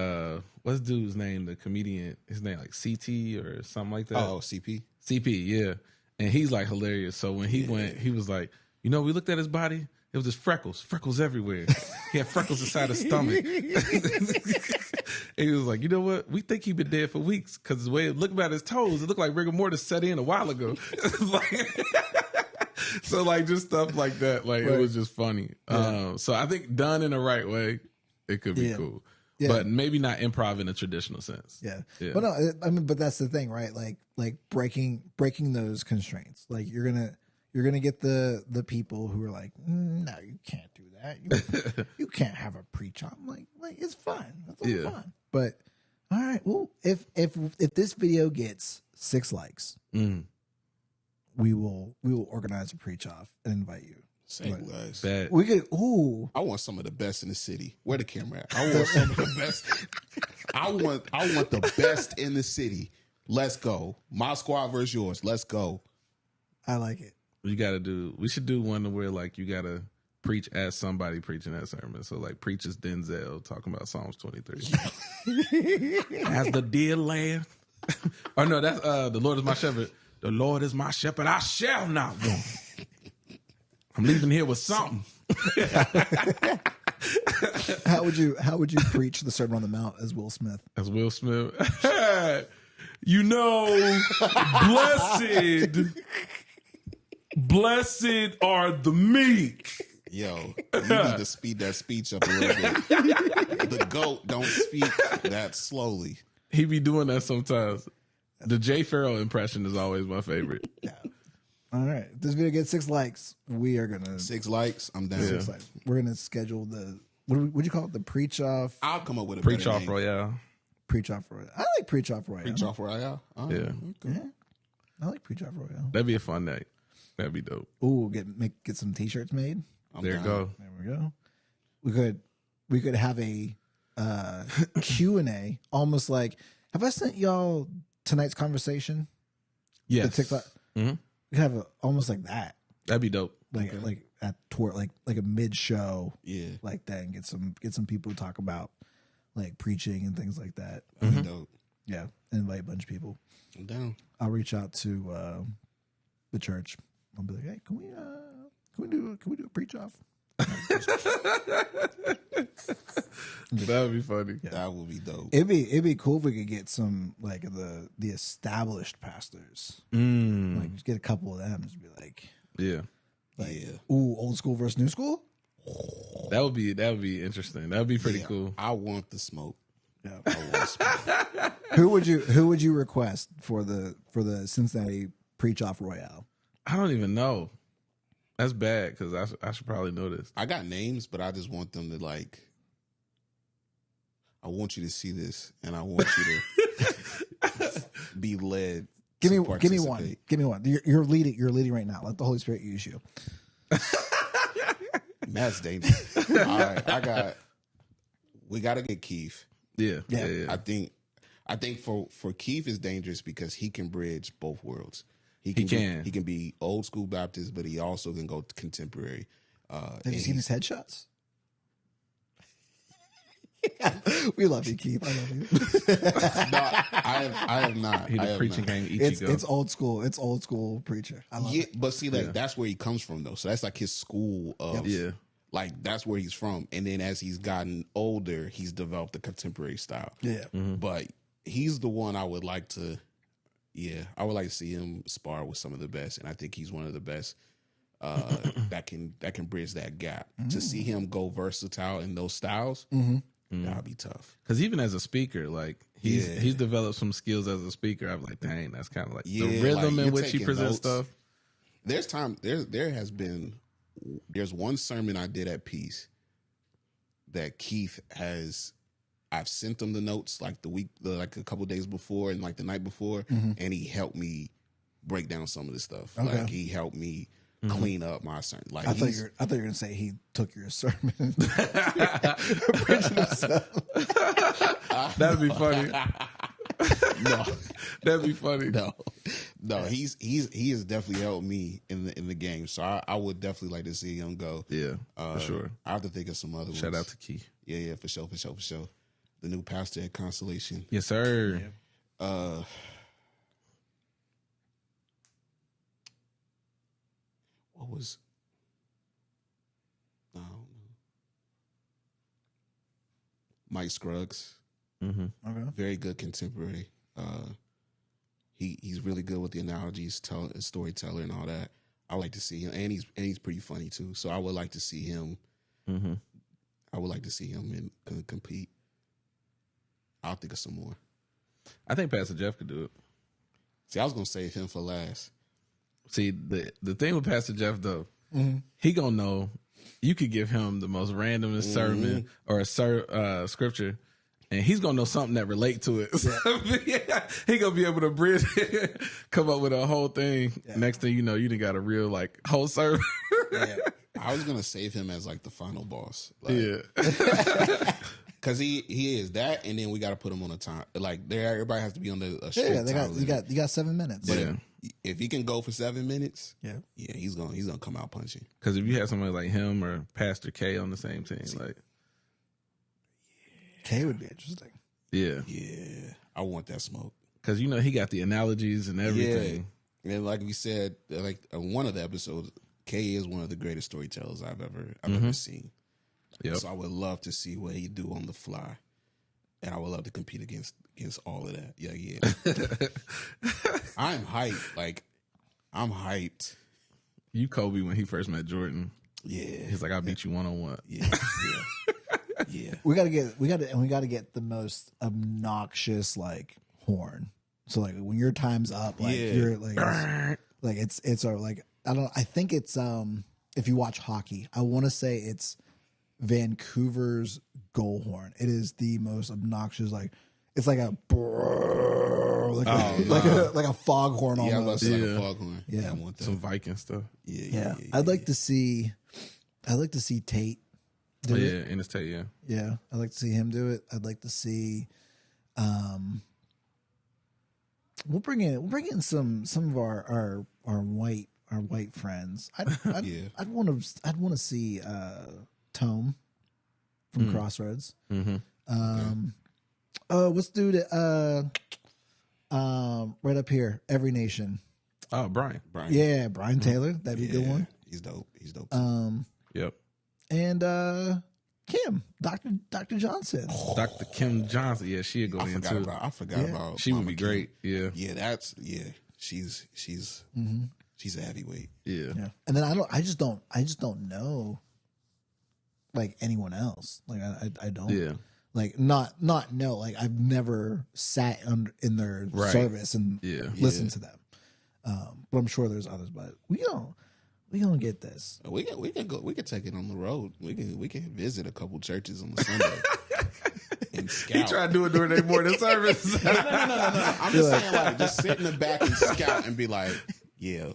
what's dude's name? The comedian, his name like CT or something like that. Oh, CP? CP, yeah. And he's like hilarious. So when he went, he was like, we looked at his body. It was just freckles everywhere. He had freckles inside his stomach. And he was like, you know what? We think he'd been dead for weeks because the way it looked about his toes, it looked like rigor mortis set in a while ago. So like just stuff like that. Like it was just funny. Yeah. So I think done in the right way, it could be cool. Yeah. But maybe not improv in a traditional sense. Yeah. But no, I mean, but that's the thing, right? Like breaking those constraints. Like you're gonna get the people who are like, no, you can't do that. You can't have a pre-chop. Like it's fun. It's all fun. But all right, well, if this video gets 6 likes, we will organize a pre-chop and invite you. Same guys. Bad. We could. Ooh, I want some of the best in the city. Where the camera at? I want some of the best. I want the best in the city. Let's go. My squad versus yours. Let's go. I like it. We should do one where like you gotta preach as somebody preaching that sermon. So like preach as Denzel talking about Psalms 23. As the dear lamb. Oh no, that's the Lord is my shepherd. The Lord is my shepherd. I shall not want. I'm leaving here with something. How would you preach the Sermon on the Mount as Will Smith? As Will Smith. Blessed are the meek. Yo, you need to speed that speech up a little bit. The GOAT don't speak that slowly. He be doing that sometimes. The Jay Farrell impression is always my favorite. Yeah. All right. If this video gets 6 likes, we are gonna 6 likes. I'm down. 6 likes. We're gonna schedule the what'd you call it? The preach-off. I'll come up with a Preach-off better name. Royale. Preach-off Royale. I like Preach-off Royale. Preach-off Royale. Oh, Yeah. okay. Yeah. I like Preach-off Royale. That'd be a fun night. That'd be dope. Ooh, get some t-shirts made. I'm There you down. go. There we go. We could have a Q&A, almost like, have I sent y'all tonight's conversation? Yes. The TikTok. Mhm. We could have almost like that, That'd be dope. like at toward like a mid show, Yeah. like that, and get some people to talk about like preaching and things like that. That'd be dope. Yeah, invite a bunch of people. I'm down. I'll reach out to the church. I'll be like, hey, can we do a preach off? That would be funny. That would be dope. It'd be cool if we could get some like the established pastors. Like just get a couple of them. Just be like, Yeah. ooh, old school versus new school. That would be interesting. That would be pretty cool. I want the smoke. Yeah. I want the smoke. Who would you request for the Cincinnati Preach Off Royale? I don't even know. That's bad because I should probably know this. I got names, but I just want them to like. I want you to see this, and I want you to be led. Give me one. Give me one. You're leading. You're leading right now. Let the Holy Spirit use you. That's dangerous. All right, we got to get Keith. Yeah. I think for Keith is dangerous because he can bridge both worlds. He can. can be old school Baptist, but he also can go contemporary. Have you seen his headshots? We love you, Keith. I love you. No, I have not. He the preaching game Ichigo. It's old school. It's old school preacher. I love it. But see, that's where he comes from, though. So that's like his school of, like that's where he's from. And then as he's gotten older, he's developed a contemporary style. Yeah. Mm-hmm. But he's the one I would like to. Yeah, I would like to see him spar with some of the best, and I think he's one of the best that can bridge that gap. To see him go versatile in those styles. That'd be tough. Because even as a speaker, like he's developed some skills as a speaker. I'm like, dang, that's kind of like the rhythm in which he presents stuff. There's one sermon I did at Peace that Keith has. I've sent him the notes like like a couple days before and like the night before, and he helped me break down some of this stuff. Okay. Like he helped me clean up my sermon. Like I thought you were gonna say he took your sermon. Preaching himself. That'd be funny. No, That'd be funny. No. He has definitely helped me in the game. So I would definitely like to see him go. Yeah, for sure. I have to think of some other ones. Shout out to Key. Yeah, for sure. The new pastor at Constellation. Yes, sir. What was? I don't know. Mike Scruggs. Mm-hmm. Okay. Very good contemporary. He's really good with the analogies, storyteller, and all that. I like to see him, and he's pretty funny too. So I would like to see him. Mm-hmm. I would like to see him compete. I'll think of some more. I think Pastor Jeff could do it. See, I was gonna save him for last. See, the thing with Pastor Jeff though, he gonna know. You could give him the most randomest sermon or a scripture, and he's gonna know something that relate to it. So, he gonna be able to bridge it, come up with a whole thing. Yeah. Next thing you know, you done got a real like whole sermon. Yeah. I was gonna save him as like the final boss. Like, yeah. Because he is that, and then we got to put him on a time. Like everybody has to be on a strict time limit. You got 7 minutes. But if he can go for 7 minutes, yeah, he's gonna come out punching. Because if you have somebody like him or Pastor K on the same team, like K would be interesting. Yeah, I want that smoke because he got the analogies and everything. Yeah. And like we said, like one of the episodes, K is one of the greatest storytellers I've ever seen. Yep. So I would love to see what he do on the fly, and I would love to compete against all of that. Yeah. I'm hyped. Like I'm hyped. You Kobe when he first met Jordan. Yeah, he's like, I beat you 1-on-1. Yeah. We gotta get the most obnoxious like horn. So like when your time's up, like you're like it's like I think it's if you watch hockey, I want to say it's Vancouver's goal horn. It is the most obnoxious. Like it's like a like a foghorn almost. Like a foghorn. Yeah, I want that. Some Viking stuff. Yeah. I'd like to see Tate do it. In his Tate. Yeah, I'd like to see him do it. I'd like to see. We'll bring in some of our white friends. I'd want to see Tome from Crossroads. Let's do the right up here, Every Nation. Oh, Brian. Yeah, Brian Taylor. That'd be a good one. He's dope. Yep. and Kim, Dr. Johnson. Dr. Kim Johnson. Yeah, she'd go in too. I forgot about. She would be great. Yeah. Yeah, she's a heavyweight. Yeah. And then I just don't know like anyone else. Like I don't. Yeah. Like not know. Like I've never sat in their service and listened to them. But I'm sure there's others. But we gonna get this. We can take it on the road. We can visit a couple churches on the Sunday and scout. He tried to do it during their morning service. No. I'm just saying, like, just sit in the back and scout and be like, yeah,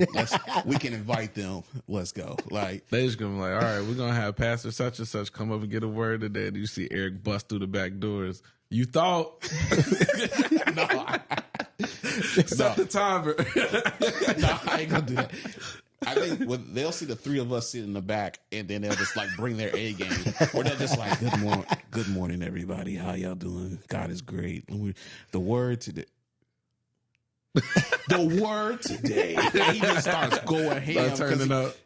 we can invite them. Let's go. Like, they just gonna be like, all right, we're gonna have Pastor such and such come up and get a word today. And you see Eric bust through the back doors. You thought? Set the timer. No, I ain't gonna do that. I think they'll see the three of us sit in the back, and then they'll just like bring their A game, or they'll just like, good morning, everybody. How y'all doing? God is great. The word today. The word today. He just starts going ham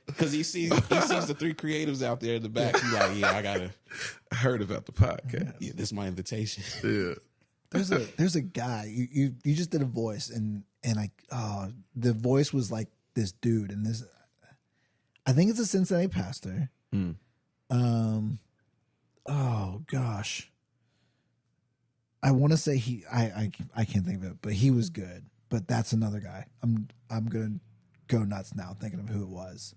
because he sees the three creatives out there in the back. He's like, yeah, I heard about the podcast. Yeah, this is my invitation. Yeah. There's a guy you just did a voice and the voice was like this dude and this I think it's a Cincinnati pastor. Oh gosh, I want to say I can't think of it, but he was good. But that's another guy. I'm gonna go nuts now thinking of who it was.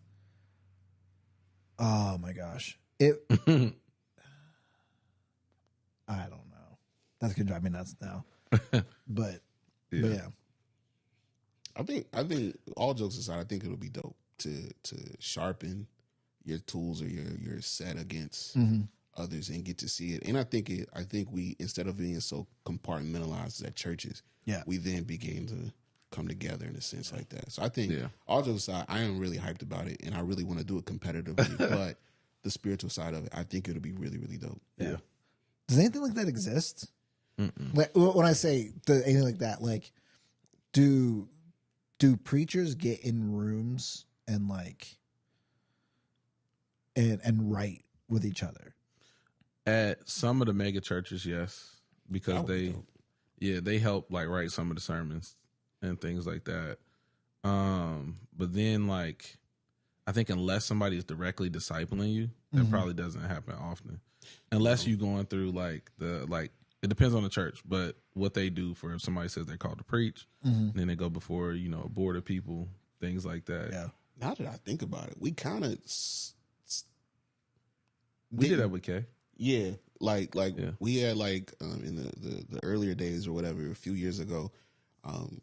Oh my gosh, it. I don't know. That's gonna drive me nuts now. But yeah. I think all jokes aside, I think it'll be dope to sharpen your tools or your set against others and get to see it. And I think we, instead of being so compartmentalized at churches, we then begin to come together in a sense like that. So I think all jokes aside, I am really hyped about it, and I really want to do it competitively. But the spiritual side of it, I think it'll be really, really dope. Yeah. Does anything like that exist? Like, when I say anything like that, like do preachers get in rooms and like and write with each other? At some of the mega churches, yes, because they help like write some of the sermons and things like that. But then like I think unless somebody is directly discipling you, that probably doesn't happen often. Unless you're going through like it depends on the church, but what they do for if somebody says they're called to preach, then they go before, a board of people, things like that. Yeah. Now that I think about it, we kind of we did that with Kay. Yeah, we had in the earlier days or whatever, a few years ago,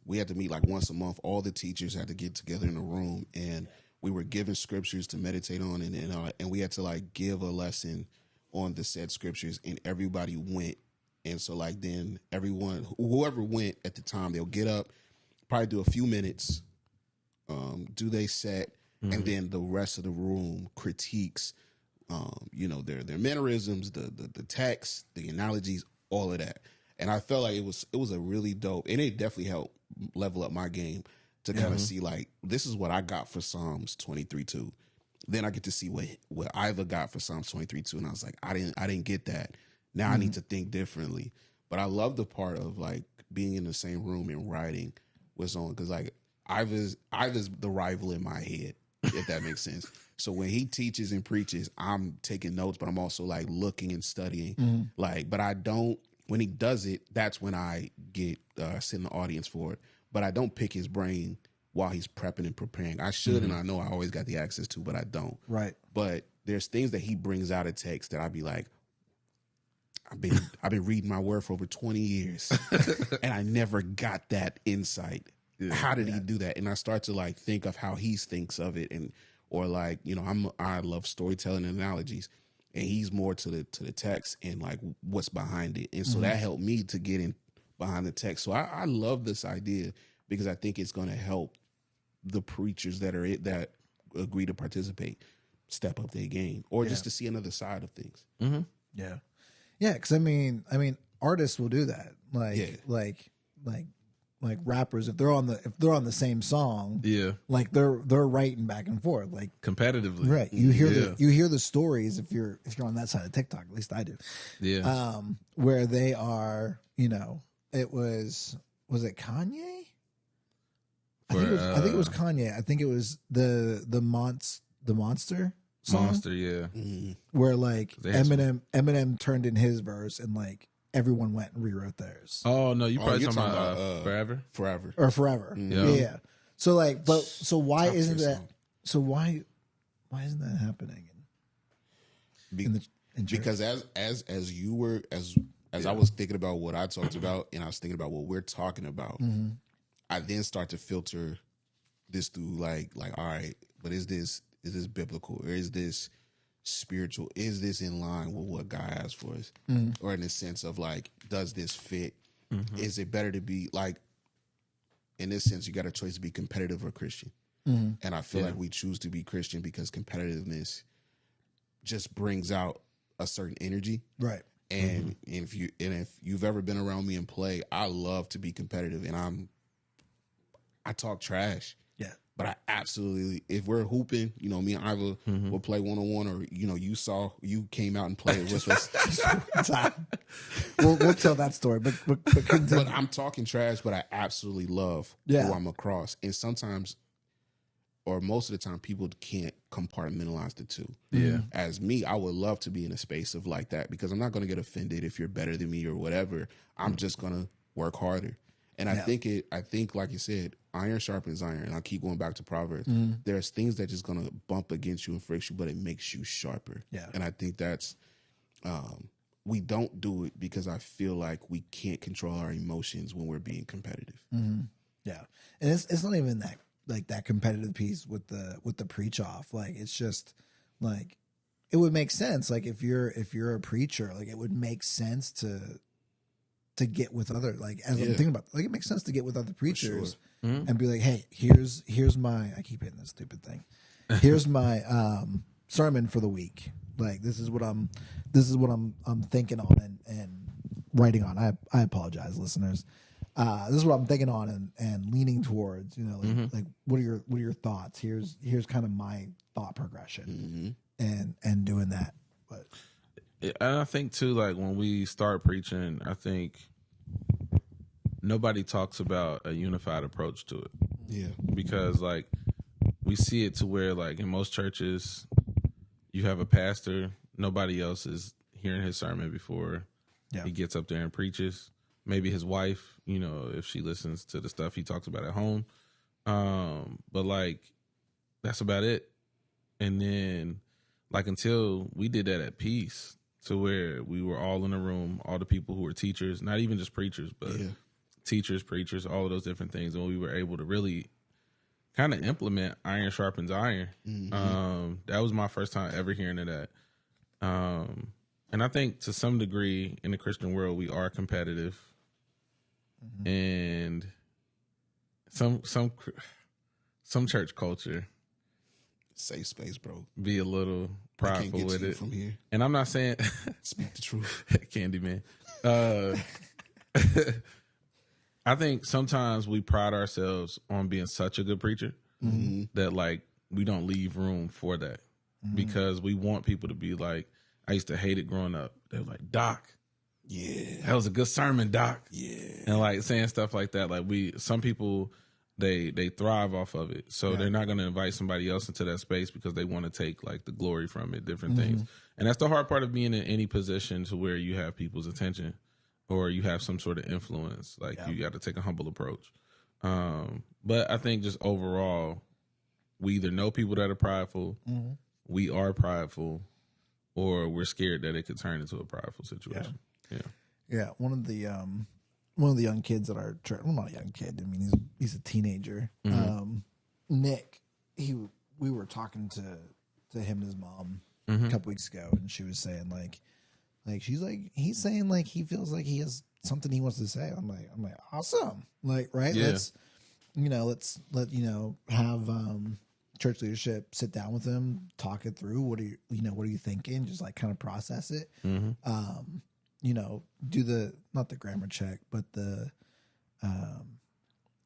we had to meet like once a month. All the teachers had to get together in a room, and we were given scriptures to meditate on, and we had to like give a lesson on the said scriptures, and everybody went. And so like then whoever went at the time, they'll get up, probably do a few minutes, do they set, and then the rest of the room critiques, their mannerisms, the text, the analogies, all of that. And I felt like it was a really dope, and it definitely helped level up my game to kind of see like, this is what I got for Psalms 23:2. Then I get to see what Iva got for Psalms 23:2, and I was like, I didn't get that. Now I need to think differently. But I love the part of like being in the same room and writing what's on, because like Iva's the rival in my head, if that makes sense. So when he teaches and preaches, I'm taking notes, but I'm also like looking and studying. But I don't. When he does it, that's when I get sit in the audience for it. But I don't pick his brain while he's prepping and preparing. I should, and I know I always got the access to, but I don't. Right. But there's things that he brings out of text that I'd be like, I've been reading my word for over 20 years, and I never got that insight. Yeah, how did he do that? And I start to like think of how he thinks of it, or like I love storytelling and analogies, and he's more to the text and like what's behind it, and so that helped me to get in behind the text. So I love this idea because I think it's going to help the preachers that agree to participate step up their game, or just to see another side of things. Yeah, because I mean, artists will do that. Like like rappers, if they're on the same song, Yeah. like they're writing back and forth, like Competitively. right. You hear the stories if you're on that side of TikTok, at least I do. Yeah. Where they are, it was it Kanye? I think it was Kanye. I think it was the monster song. Monster, yeah. Where like They had Eminem turned in his verse and like everyone went and rewrote theirs. Oh no, you probably you're talking about Forever? Forever. Or Forever. Yeah. So like, so why Top isn't tier that? song. So why isn't that happening in church? Because as you were as I was thinking about what I talked about and I was thinking about what we're talking about, I then start to filter this through like all right, but is this biblical or is this spiritual? Is this in line with what God has for us? Or in the sense of like, does this fit? Is it better to be like, in this sense, you got a choice to be competitive or Christian. And I feel like we choose to be Christian because competitiveness just brings out a certain energy. Right. And if you've ever been around me and play, I love to be competitive and I talk trash. Yeah. But I absolutely, if we're hooping, me and Iva will play one-on-one, or you came out and played with us. we'll tell that story, but But I'm talking trash, but I absolutely love who I'm across. And sometimes, or most of the time, people can't compartmentalize the two. Yeah. As me, I would love to be in a space of like that because I'm not going to get offended if you're better than me or whatever. I'm just going to work harder. And I think, like you said, iron sharpens iron. And I keep going back to Proverbs. There's things that just going to bump against you and friction you, but it makes you sharper. Yeah. And I think that's, we don't do it because I feel like we can't control our emotions when we're being competitive. Yeah. And it's not even that, like that competitive piece with the preach off. Like, it's just like, it would make sense. Like if you're a preacher, like it would make sense to get with other, like, as I'm thinking about, like, it makes sense to get with other preachers and be like, hey, here's my, I keep hitting this stupid thing. Here's my sermon for the week. Like, this is what I'm thinking on and writing on. I apologize, listeners. This is what I'm thinking on and leaning towards, like what are your thoughts? Here's kind of my thought progression and doing that. But and I think too, like when we start preaching, I think nobody talks about a unified approach to it. Yeah. Because like we see it to where like in most churches you have a pastor, nobody else is hearing his sermon before he gets up there and preaches. Maybe his wife, if she listens to the stuff he talks about at home. But like that's about it. And then like until we did that at Peace, to where we were all in a room, all the people who were teachers, not even just preachers, but teachers, preachers, all of those different things. And we were able to really kind of implement iron sharpens iron. That was my first time ever hearing of that. And I think to some degree in the Christian world, we are competitive. And some church culture, safe space, bro, be a little prideful with it from here. And I'm not saying speak the truth, Candyman. I think sometimes we pride ourselves on being such a good preacher that like we don't leave room for that because we want people to be like, I used to hate it growing up. They were like, Doc, that was a good sermon, Doc. And like saying stuff like that. Like some people, they thrive off of it. So they're not going to invite somebody else into that space because they want to take like the glory from it, different things. And that's the hard part of being in any position to where you have people's attention or you have some sort of influence. Like you got to take a humble approach. But I think just overall, we either know people that are prideful, we are prideful, or we're scared that it could turn into a prideful situation. Yeah. One of the young kids at our church, well, not a young kid. I mean, he's a teenager. Nick, we were talking to him and his mom a couple weeks ago, and she was saying like he's saying like he feels like he has something he wants to say. I'm like awesome. Like, right? Yeah. Let's have church leadership sit down with him, talk it through. What are you thinking? Just like kind of process it. Do the, not the grammar check, but the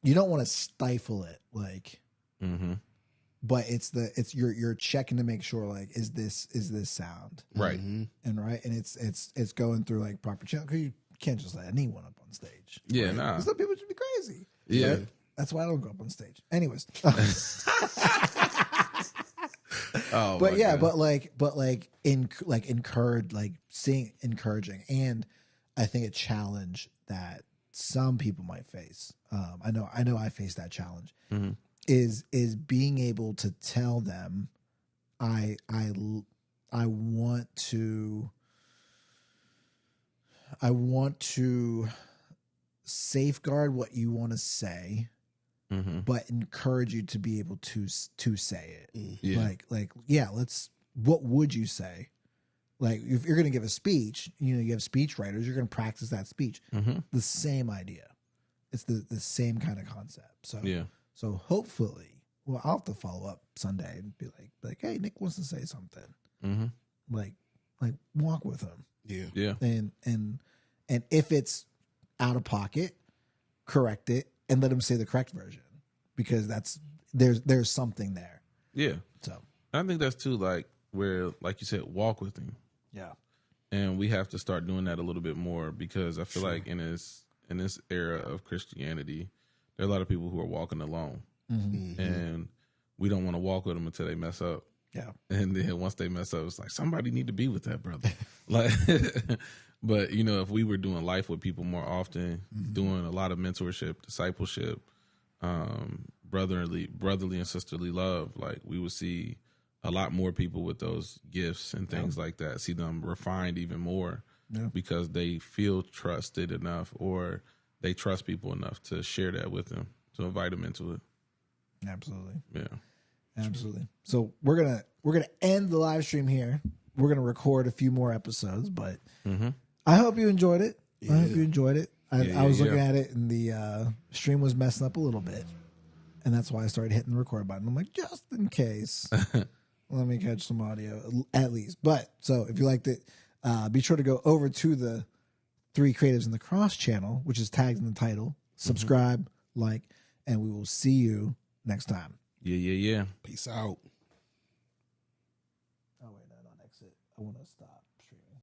you don't want to stifle it, like, but you're checking to make sure, like, is this sound Right. and right, and it's going through like proper channel, because you can't just let anyone up on stage. Yeah, right? nah. Some people should be crazy. Yeah. Right? That's why I don't go up on stage. Anyways. Oh, but my yeah, God. encouraging, and I think a challenge that some people might face. I know I face that challenge. Is being able to tell them, I want to safeguard what you want to say, but encourage you to be able to say it. Yeah. What would you say? Like, if you're going to give a speech, you have speech writers, you're going to practice that speech. The same idea. It's the same kind of concept. So, Yeah. so hopefully, well, I'll have to follow up Sunday and be like, hey, Nick wants to say something. Like walk with him. Yeah. Yeah. And if it's out of pocket, correct it and let him say the correct version, because there's something there. Yeah. So I think that's too, like, where, like you said, walk with him. yeah. And we have to start doing that a little bit more, because I feel like in this era of Christianity, there are a lot of people who are walking alone, and we don't want to walk with them until they mess up. Yeah. And then once they mess up, it's like, somebody need to be with that brother. Like, but if we were doing life with people more often, doing a lot of mentorship, discipleship, brotherly and sisterly love, like, we would see a lot more people with those gifts and things like that, see them refined even more, because they feel trusted enough, or they trust people enough to share that with them, to invite them into it. Absolutely. Yeah. Absolutely. So we're gonna end the live stream here. We're gonna record a few more episodes, but I hope you enjoyed it. I hope you enjoyed it. I was looking at it, and the stream was messing up a little bit, and that's why I started hitting the record button. I'm like, just in case, let me catch some audio at least. But so if you liked it, be sure to go over to the 3 Creatives in the Cross channel, which is tagged in the title. Subscribe, like, and we will see you next time. Peace out. Oh wait, no, not exit. I want to stop.